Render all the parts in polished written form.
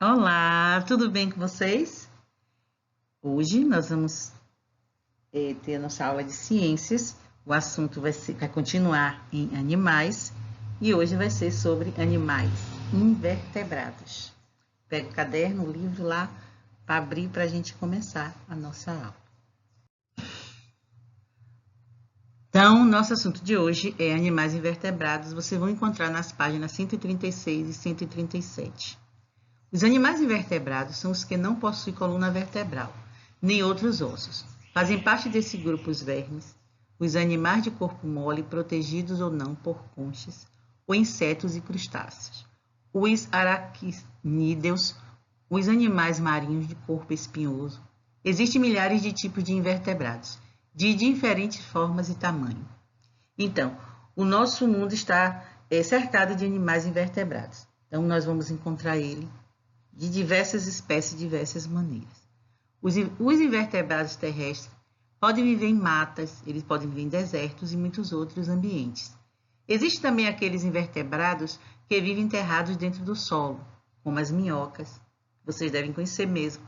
Olá, tudo bem com vocês? Hoje nós vamos ter a nossa aula de ciências. O assunto vai continuar em animais e hoje vai ser sobre animais invertebrados. Pega o caderno, o livro lá para abrir para a gente começar a nossa aula. Então, nosso assunto de hoje é animais invertebrados. Vocês vão encontrar nas páginas 136 e 137. Os animais invertebrados são os que não possuem coluna vertebral, nem outros ossos. Fazem parte desse grupo os vermes, os animais de corpo mole, protegidos ou não por conchas, ou insetos e crustáceos, os aracnídeos, os animais marinhos de corpo espinhoso. Existem milhares de tipos de invertebrados, de diferentes formas e tamanho. Então, o nosso mundo está cercado de animais invertebrados. Então, nós vamos encontrar ele de diversas espécies, de diversas maneiras. Os invertebrados terrestres podem viver em matas, eles podem viver em desertos e muitos outros ambientes. Existem também aqueles invertebrados que vivem enterrados dentro do solo, como as minhocas. Vocês devem conhecer mesmo.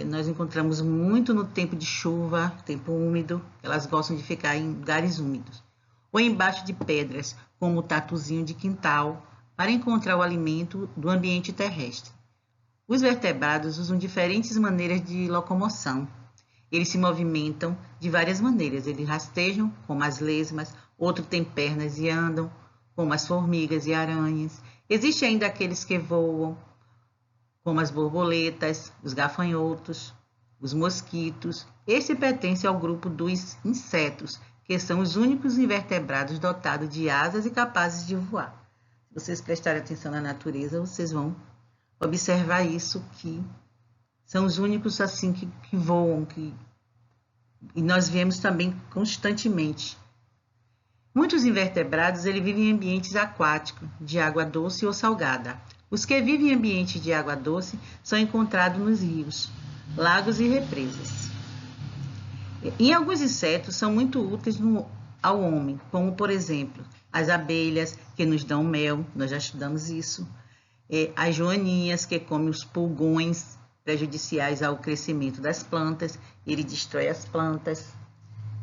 Nós encontramos muito no tempo de chuva, tempo úmido, elas gostam de ficar em lugares úmidos. Ou embaixo de pedras, como o tatuzinho de quintal, para encontrar o alimento do ambiente terrestre. Os vertebrados usam diferentes maneiras de locomoção. Eles se movimentam de várias maneiras. Eles rastejam, como as lesmas, outros têm pernas e andam, como as formigas e aranhas. Existem ainda aqueles que voam, como as borboletas, os gafanhotos, os mosquitos. Este pertence ao grupo dos insetos, que são os únicos invertebrados dotados de asas e capazes de voar. Se vocês prestarem atenção na natureza, vocês vão observar isso, que são os únicos assim que voam, e nós vemos também constantemente. Muitos invertebrados vivem em ambientes aquáticos, de água doce ou salgada. Os que vivem em ambientes de água doce são encontrados nos rios, lagos e represas. Em alguns insetos são muito úteis ao homem, como por exemplo, as abelhas que nos dão mel, nós já estudamos isso. As joaninhas que comem os pulgões prejudiciais ao crescimento das plantas, ele destrói as plantas.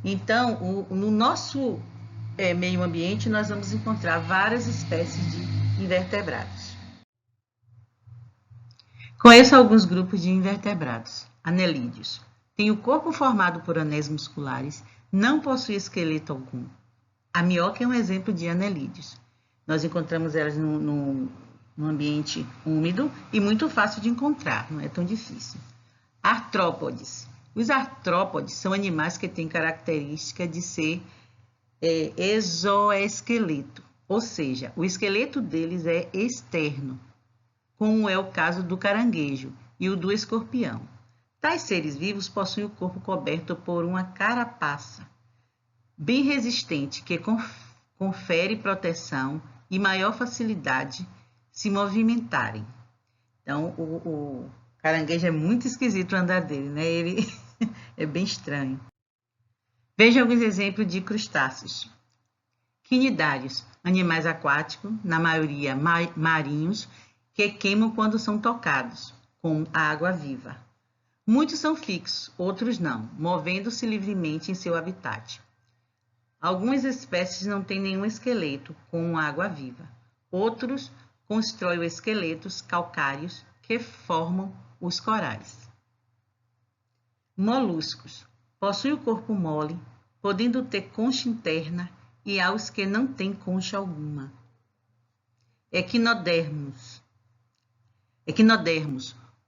Então, no nosso meio ambiente, nós vamos encontrar várias espécies de invertebrados. Conheça alguns grupos de invertebrados. Anelídeos. Tem o corpo formado por anéis musculares, não possui esqueleto algum. A minhoca é um exemplo de anelídeos. Nós encontramos elas no ambiente úmido e muito fácil de encontrar, não é tão difícil. Artrópodes. Os artrópodes são animais que têm característica de ser exoesqueleto, ou seja, o esqueleto deles é externo, como é o caso do caranguejo e o do escorpião. Tais seres vivos possuem o corpo coberto por uma carapaça bem resistente que confere proteção e maior facilidade se movimentarem. Então, o caranguejo é muito esquisito o andar dele, né? Ele é bem estranho. Veja alguns exemplos de crustáceos. Quinidários, animais aquáticos, na maioria marinhos, que queimam quando são tocados, com a água viva. Muitos são fixos, outros não, movendo-se livremente em seu habitat. Algumas espécies não têm nenhum esqueleto com água viva. Outros constroem esqueletos calcários que formam os corais. Moluscos. Possuem o corpo mole, podendo ter concha interna, e há os que não têm concha alguma. Equinodermos.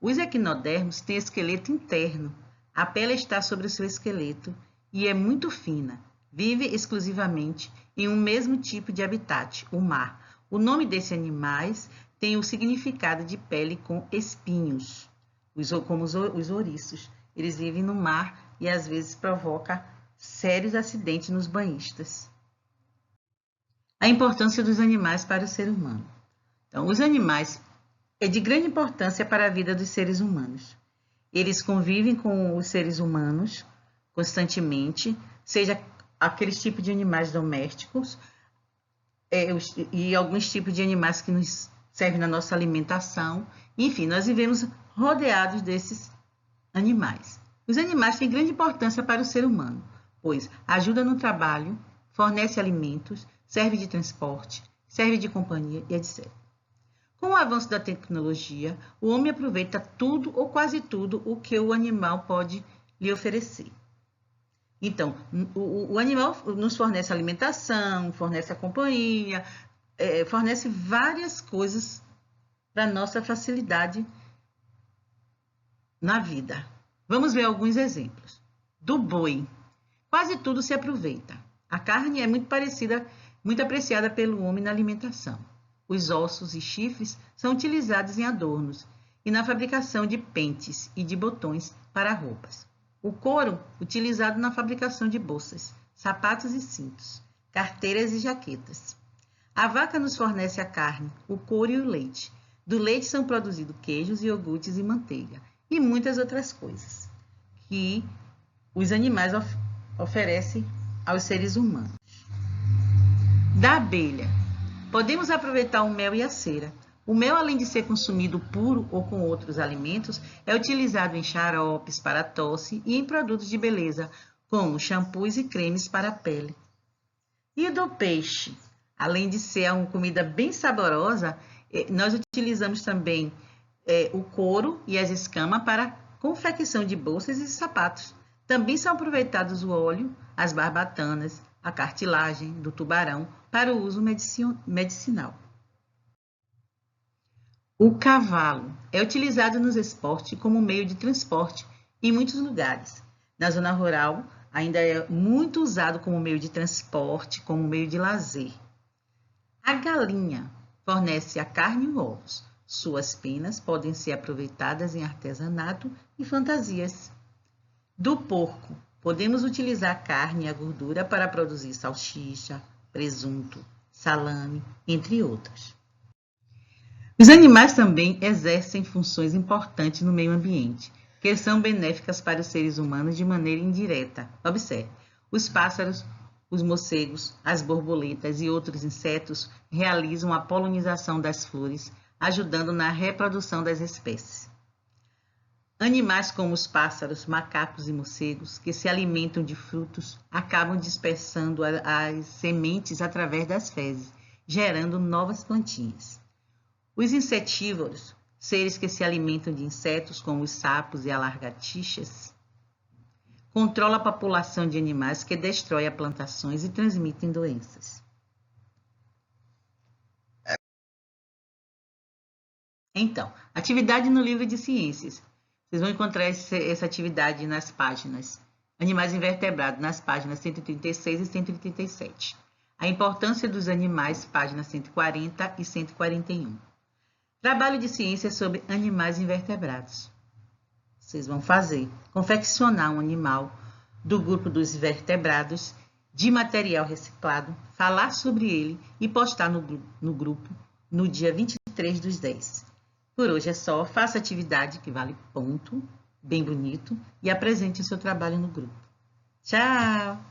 Os equinodermos têm esqueleto interno. A pele está sobre o seu esqueleto e é muito fina. Vive exclusivamente em um mesmo tipo de habitat, o mar. O nome desses animais tem o significado de pele com espinhos, como os ouriços. Eles vivem no mar e às vezes provoca sérios acidentes nos banhistas. A importância dos animais para o ser humano. Então, os animais é de grande importância para a vida dos seres humanos. Eles convivem com os seres humanos constantemente, seja aqueles tipos de animais domésticos e alguns tipos de animais que nos serve na nossa alimentação. Enfim, nós vivemos rodeados desses animais. Os animais têm grande importância para o ser humano, pois ajuda no trabalho, fornece alimentos, serve de transporte, serve de companhia e etc. Com o avanço da tecnologia, o homem aproveita tudo ou quase tudo o que o animal pode lhe oferecer. Então, o animal nos fornece alimentação, fornece a companhia, fornece várias coisas para nossa facilidade na vida. Vamos ver alguns exemplos. Do boi. Quase tudo se aproveita. A carne é muito apreciada pelo homem na alimentação. Os ossos e chifres são utilizados em adornos e na fabricação de pentes e de botões para roupas. O couro, utilizado na fabricação de bolsas, sapatos e cintos, carteiras e jaquetas. A vaca nos fornece a carne, o couro e o leite. Do leite são produzidos queijos, iogurtes e manteiga, e muitas outras coisas que os animais oferecem aos seres humanos. Da abelha. Podemos aproveitar o mel e a cera. O mel, além de ser consumido puro ou com outros alimentos, é utilizado em xaropes para tosse e em produtos de beleza, como shampoos e cremes para a pele. E do peixe? Além de ser uma comida bem saborosa, nós utilizamos também o couro e as escamas para confecção de bolsas e sapatos. Também são aproveitados o óleo, as barbatanas, a cartilagem do tubarão para o uso medicinal. O cavalo é utilizado nos esportes como meio de transporte em muitos lugares. Na zona rural, ainda é muito usado como meio de transporte, como meio de lazer. A galinha fornece a carne e ovos. Suas penas podem ser aproveitadas em artesanato e fantasias. Do porco, podemos utilizar a carne e a gordura para produzir salsicha, presunto, salame, entre outros. Os animais também exercem funções importantes no meio ambiente, que são benéficas para os seres humanos de maneira indireta. Observe, os pássaros, os morcegos, as borboletas e outros insetos realizam a polinização das flores, ajudando na reprodução das espécies. Animais como os pássaros, macacos e morcegos, que se alimentam de frutos, acabam dispersando as sementes através das fezes, gerando novas plantinhas. Os insetívoros, seres que se alimentam de insetos como os sapos e as lagartixas, controlam a população de animais que destrói as plantações e transmitem doenças. Então, atividade no livro de ciências. Vocês vão encontrar essa atividade nas páginas Animais Invertebrados, nas páginas 136 e 137. A importância dos animais, páginas 140 e 141. Trabalho de ciência sobre animais invertebrados. Vocês vão confeccionar um animal do grupo dos invertebrados de material reciclado, falar sobre ele e postar no grupo no dia 23/10. Por hoje é só, faça atividade que vale ponto, bem bonito, e apresente o seu trabalho no grupo. Tchau!